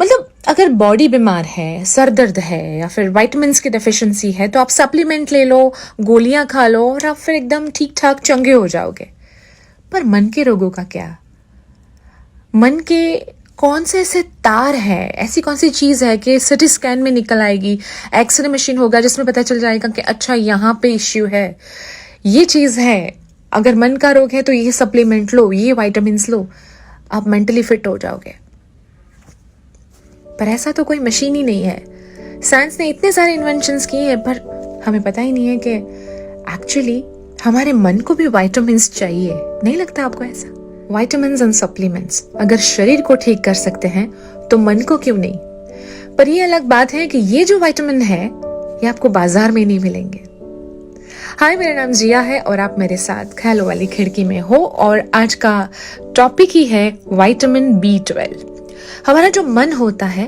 मतलब अगर बॉडी बीमार है, सर दर्द है या फिर विटामिन्स की डेफिशिएंसी है तो आप सप्लीमेंट ले लो, गोलियां खा लो और आप फिर एकदम ठीक ठाक चंगे हो जाओगे। पर मन के रोगों का क्या? मन के कौन से ऐसे तार है, ऐसी कौन सी चीज है कि सिटी स्कैन में निकल आएगी, एक्सरे मशीन होगा जिसमें पता चल जाएगा कि अच्छा यहाँ पे इश्यू है, ये चीज है, अगर मन का रोग है तो ये सप्लीमेंट लो, ये विटामिन्स लो, आप मेंटली फिट हो जाओगे। पर ऐसा तो कोई मशीन ही नहीं है। साइंस ने इतने सारे इन्वेंशंस किए हैं पर हमें पता ही नहीं है कि एक्चुअली हमारे मन को भी विटामिन्स चाहिए। नहीं लगता आपको ऐसा? विटामिन्स एंड सप्लीमेंट्स अगर शरीर को ठीक कर सकते हैं तो मन को क्यों नहीं? पर ये अलग बात है कि ये जो विटामिन है ये आपको बाजार में नहीं मिलेंगे। हाय, मेरा नाम जिया है और आप मेरे साथ ख्यालों वाली खिड़की में हो और आज का टॉपिक ही है विटामिन B12। हमारा जो मन होता है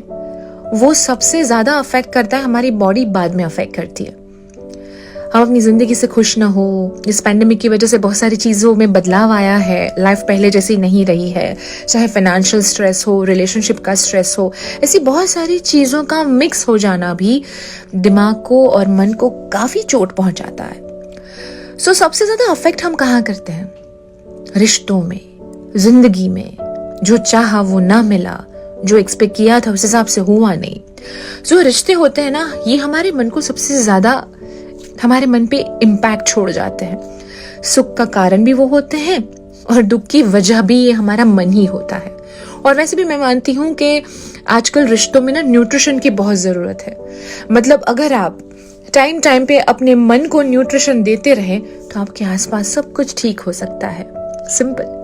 वो सबसे ज्यादा अफेक्ट करता है, हमारी बॉडी बाद में अफेक्ट करती है। हम अपनी जिंदगी से खुश ना हो, इस पैंडेमिक की वजह से बहुत सारी चीजों में बदलाव आया है, लाइफ पहले जैसी नहीं रही है, चाहे फाइनेंशियल स्ट्रेस हो, रिलेशनशिप का स्ट्रेस हो, ऐसी बहुत सारी चीजों का मिक्स हो जाना भी दिमाग को और मन को काफी चोट पहुंचाता है। सो सबसे ज्यादा अफेक्ट हम कहाँ करते हैं? रिश्तों में, जिंदगी में। जो चाहा वो ना मिला, जो एक्सपेक्ट किया था उस हिसाब से हुआ नहीं। जो रिश्ते होते हैं ना, ये हमारे मन को सबसे ज्यादा, हमारे मन पे इम्पैक्ट छोड़ जाते हैं। सुख का कारण भी वो होते हैं और दुख की वजह भी ये हमारा मन ही होता है। और वैसे भी मैं मानती हूँ कि आजकल रिश्तों में ना न्यूट्रिशन की बहुत जरूरत है। मतलब अगर आप टाइम टाइम पे अपने मन को न्यूट्रिशन देते रहे तो आपके आसपास सब कुछ ठीक हो सकता है। सिंपल।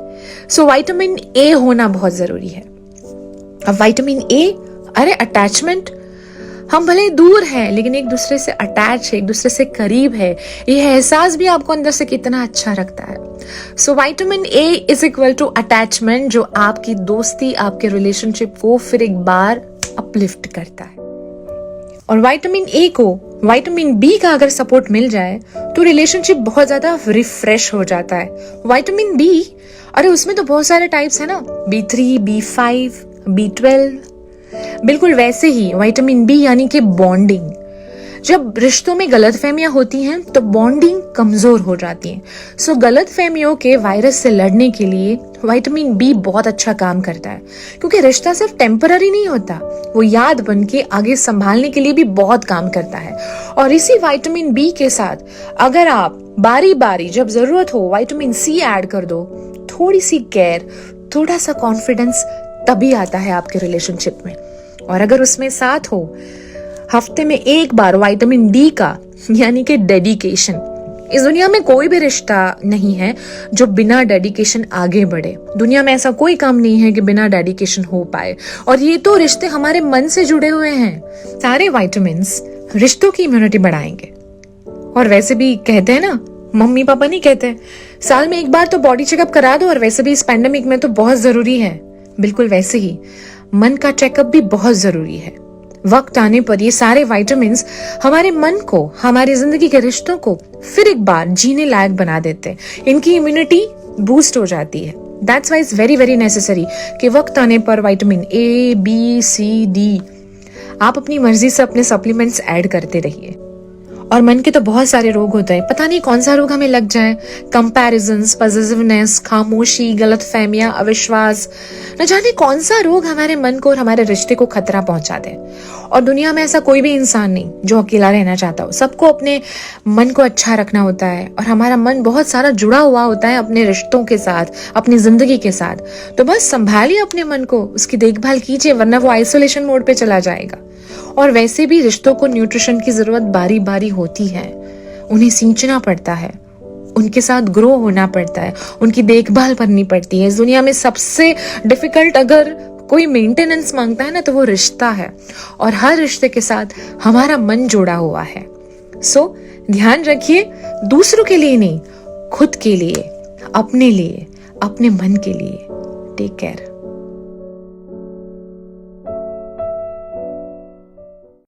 सो विटामिन ए होना बहुत जरूरी है। अब विटामिन ए, अरे अटैचमेंट, हम भले दूर हैं लेकिन एक दूसरे से अटैच है, एक दूसरे से करीब है, ये एहसास भी आपको अंदर से कितना अच्छा रखता है। So vitamin A is equal to attachment, जो आपकी दोस्ती, आपके रिलेशनशिप को फिर एक बार अपलिफ्ट करता है। और विटामिन ए को विटामिन बी का अगर सपोर्ट मिल जाए तो रिलेशनशिप बहुत ज्यादा रिफ्रेश हो जाता है। विटामिन बी, अरे उसमें तो बहुत सारे टाइप्स है ना, B3, B5, B12। बिल्कुल वैसे ही विटामिन बी यानी कि बॉन्डिंग। जब रिश्तों में गलतफहमियां होती हैं तो बॉन्डिंग कमजोर हो जाती है। सो गलतफहमियों के वायरस से लड़ने के लिए विटामिन बी बहुत अच्छा काम करता है, क्योंकि रिश्ता सिर्फ टेम्पररी नहीं होता, वो याद बन के आगे संभालने के लिए भी बहुत काम करता है। और इसी विटामिन बी के साथ अगर आप बारी बारी जब जरूरत हो विटामिन सी ऐड कर दो, थोड़ी सी केयर, थोड़ा सा कॉन्फिडेंस तभी आता है आपके रिलेशनशिप में। और अगर उसमें साथ हो हफ्ते में एक बार विटामिन डी का, यानी कि डेडिकेशन। इस दुनिया में कोई भी रिश्ता नहीं है जो बिना डेडिकेशन आगे बढ़े। दुनिया में ऐसा कोई काम नहीं है कि बिना डेडिकेशन हो पाए। और ये तो रिश्ते हमारे मन से जुड़े हुए हैं। सारे विटामिन्स रिश्तों की इम्यूनिटी बढ़ाएंगे। और वैसे भी कहते हैं ना, मम्मी पापा नहीं कहते, साल में एक बार तो बॉडी चेकअप करा दो, और वैसे भी इस पैंडेमिक में तो बहुत जरूरी है। बिल्कुल वैसे ही मन का चेकअप भी बहुत जरूरी है। वक्त आने पर ये सारे विटामिन्स हमारे मन को, हमारी जिंदगी के रिश्तों को फिर एक बार जीने लायक बना देते हैं। इनकी इम्यूनिटी बूस्ट हो जाती है। That's why it's very very necessary कि वक्त आने पर vitamin A, B, C, D आप अपनी मर्जी से अपने सप्लीमेंट्स ऐड करते रहिए। और मन के तो बहुत सारे रोग होते हैं, पता नहीं कौन सा रोग हमें लग जाए। कंपैरिजंस, पॉजिटिवनेस, खामोशी, गलतफहमियां, अविश्वास, न जाने कौन सा रोग हमारे मन को और हमारे रिश्ते को खतरा पहुंचा दे। और दुनिया में ऐसा कोई भी इंसान नहीं जो अकेला रहना चाहता हो। सबको अपने मन को अच्छा रखना होता है और हमारा मन बहुत सारा जुड़ा हुआ होता है अपने रिश्तों के साथ, अपनी जिंदगी के साथ। तो बस संभालिए अपने मन को, उसकी देखभाल कीजिए, वरना वो आइसोलेशन मोड पे चला जाएगा। और वैसे भी रिश्तों को न्यूट्रिशन की जरूरत बारी बारी होती है। उन्हें सींचना पड़ता है, उनके साथ ग्रो होना पड़ता है, उनकी देखभाल करनी पड़ती है। इस दुनिया में सबसे डिफिकल्ट अगर कोई मेंटेनेंस मांगता है ना तो वो रिश्ता है। और हर रिश्ते के साथ हमारा मन जुड़ा हुआ है। सो ध्यान रखिए, दूसरों के लिए नहीं, खुद के लिए, अपने लिए, अपने मन के लिए। Take care.